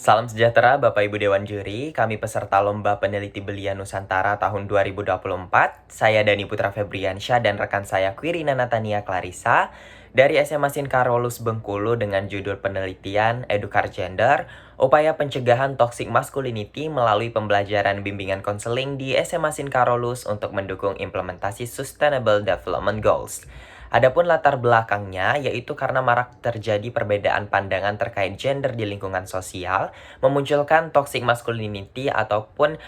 Salam sejahtera Bapak Ibu Dewan Juri, kami peserta Lomba Peneliti Belia Nusantara tahun 2024. Saya Dani Putra Febriansyah dan rekan saya Quirina Natania Clarissa dari SMA Sin Carolus Bengkulu dengan judul penelitian Edukar Gender, upaya pencegahan toxic masculinity melalui pembelajaran bimbingan konseling di SMA Sin Carolus untuk mendukung implementasi Sustainable Development Goals. Adapun latar belakangnya yaitu karena marak terjadi perbedaan pandangan terkait gender di lingkungan sosial, memunculkan toxic masculinity ataupun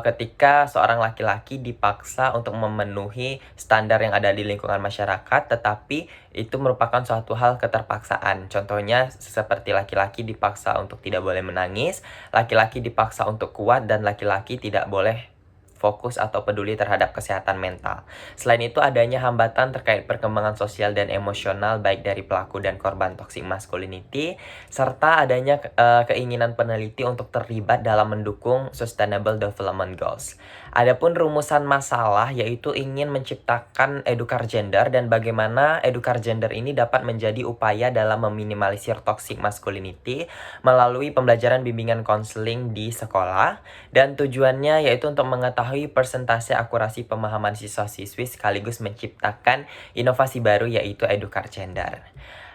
ketika seorang laki-laki dipaksa untuk memenuhi standar yang ada di lingkungan masyarakat, tetapi itu merupakan suatu hal keterpaksaan. Contohnya seperti laki-laki dipaksa untuk tidak boleh menangis, laki-laki dipaksa untuk kuat, dan laki-laki tidak boleh fokus atau peduli terhadap kesehatan mental. Selain itu, adanya hambatan terkait perkembangan sosial dan emosional baik dari pelaku dan korban toxic masculinity, serta adanya keinginan peneliti untuk terlibat dalam mendukung Sustainable Development Goals. Adapun rumusan masalah yaitu ingin menciptakan edukar gender dan bagaimana edukar gender ini dapat menjadi upaya dalam meminimalisir toxic masculinity melalui pembelajaran bimbingan konseling di sekolah, dan tujuannya yaitu untuk mengetahui persentase akurasi pemahaman siswa-siswi sekaligus menciptakan inovasi baru yaitu edukar gender.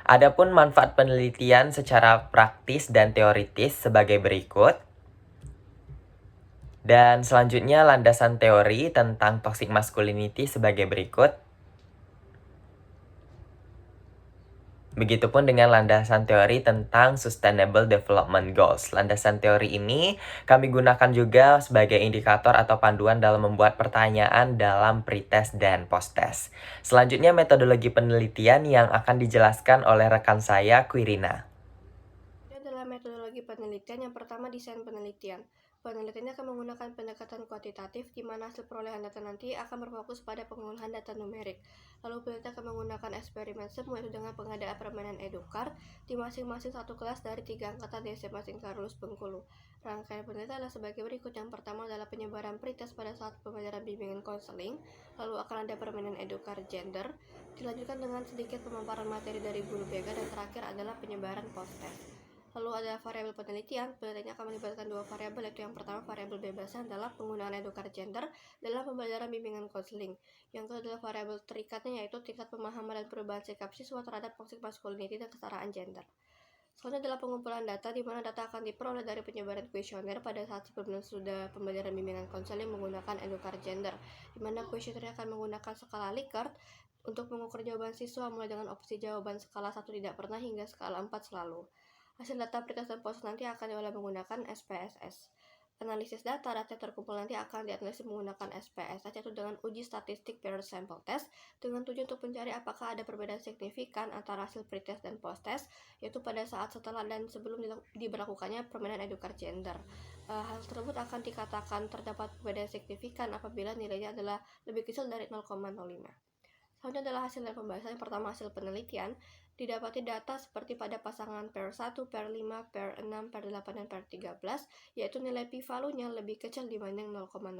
Adapun manfaat penelitian secara praktis dan teoritis sebagai berikut. Dan selanjutnya landasan teori tentang toxic masculinity sebagai berikut. Begitupun dengan landasan teori tentang Sustainable Development Goals. Landasan teori ini kami gunakan juga sebagai indikator atau panduan dalam membuat pertanyaan dalam pretest dan posttest. Selanjutnya metodologi penelitian yang akan dijelaskan oleh rekan saya, Quirina. Ini adalah metodologi penelitian. Yang pertama, desain penelitian. Penelitiannya akan menggunakan pendekatan kuantitatif, di mana hasil perolehan data nanti akan berfokus pada pengolahan data numerik. Lalu penelitian akan menggunakan eksperimen semu, yaitu dengan pengadaan permainan edukar di masing-masing satu kelas dari 3 angkatan di SMA Sin Carolus Bengkulu. Rangkaian penelitian adalah sebagai berikut. Yang pertama adalah penyebaran pretest pada saat pembelajaran bimbingan konseling, lalu akan ada permainan edukar gender, dilanjutkan dengan sedikit pemaparan materi dari guru BK, dan terakhir adalah penyebaran posttest. Lalu ada variabel penelitian. Penelitiannya akan melibatkan 2 variabel, yaitu yang pertama variabel bebasnya adalah penggunaan edukar gender dalam pembelajaran bimbingan konseling. Yang kedua adalah variabel terikatnya, yaitu tingkat pemahaman dan perubahan sikap siswa terhadap toxic masculinity dan kesetaraan gender. Selanjutnya adalah pengumpulan data, di mana data akan diperoleh dari penyebaran kuesioner pada saat sebelum sudah pembelajaran bimbingan konseling menggunakan edukar gender, di mana kuesioner akan menggunakan skala Likert untuk mengukur jawaban siswa mulai dengan opsi jawaban skala 1 tidak pernah hingga skala 4 selalu. Hasil data pretest dan posttest nanti akan diolah menggunakan SPSS. Analisis data yang terkumpul nanti akan dianalisis menggunakan SPSS, yaitu dengan uji statistik paired sample test, dengan tujuan untuk mencari apakah ada perbedaan signifikan antara hasil pretest dan posttest, yaitu pada saat setelah dan sebelum diberlakukannya permainan edukar gender. Hal tersebut akan dikatakan terdapat perbedaan signifikan apabila nilainya adalah lebih kecil dari 0,05. Selanjutnya adalah hasil dari pembahasan. Yang pertama, hasil penelitian. Didapati data seperti pada pasangan pair 1, pair 5, pair 6, pair 8, dan pair 13, yaitu nilai p-valuenya lebih kecil dibanding 0,05.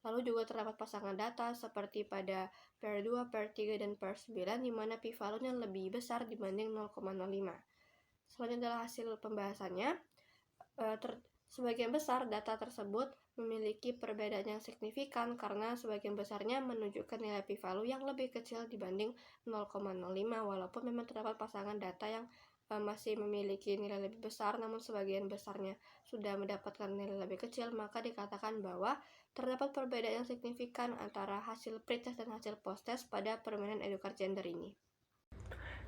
Lalu juga terdapat pasangan data seperti pada pair 2, pair 3, dan pair 9, di mana p-valuenya lebih besar dibanding 0,05. Selanjutnya adalah hasil pembahasannya. Sebagian besar data tersebut memiliki perbedaan yang signifikan karena sebagian besarnya menunjukkan nilai p-value yang lebih kecil dibanding 0,05, walaupun memang terdapat pasangan data yang masih memiliki nilai lebih besar, namun sebagian besarnya sudah mendapatkan nilai lebih kecil, maka dikatakan bahwa terdapat perbedaan yang signifikan antara hasil pretest dan hasil posttest pada permainan edukar gender ini.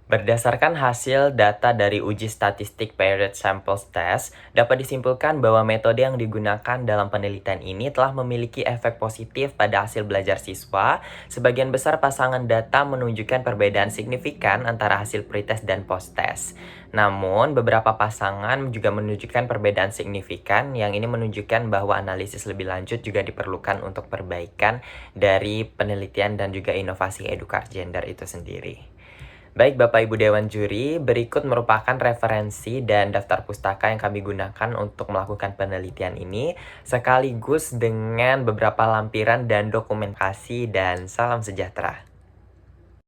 Berdasarkan hasil data dari uji statistik paired sample test, dapat disimpulkan bahwa metode yang digunakan dalam penelitian ini telah memiliki efek positif pada hasil belajar siswa. Sebagian besar pasangan data menunjukkan perbedaan signifikan antara hasil pretest dan posttest. Namun, beberapa pasangan juga menunjukkan perbedaan signifikan, yang ini menunjukkan bahwa analisis lebih lanjut juga diperlukan untuk perbaikan dari penelitian dan juga inovasi edukar gender itu sendiri. Baik Bapak Ibu Dewan Juri, berikut merupakan referensi dan daftar pustaka yang kami gunakan untuk melakukan penelitian ini, sekaligus dengan beberapa lampiran dan dokumentasi, dan salam sejahtera.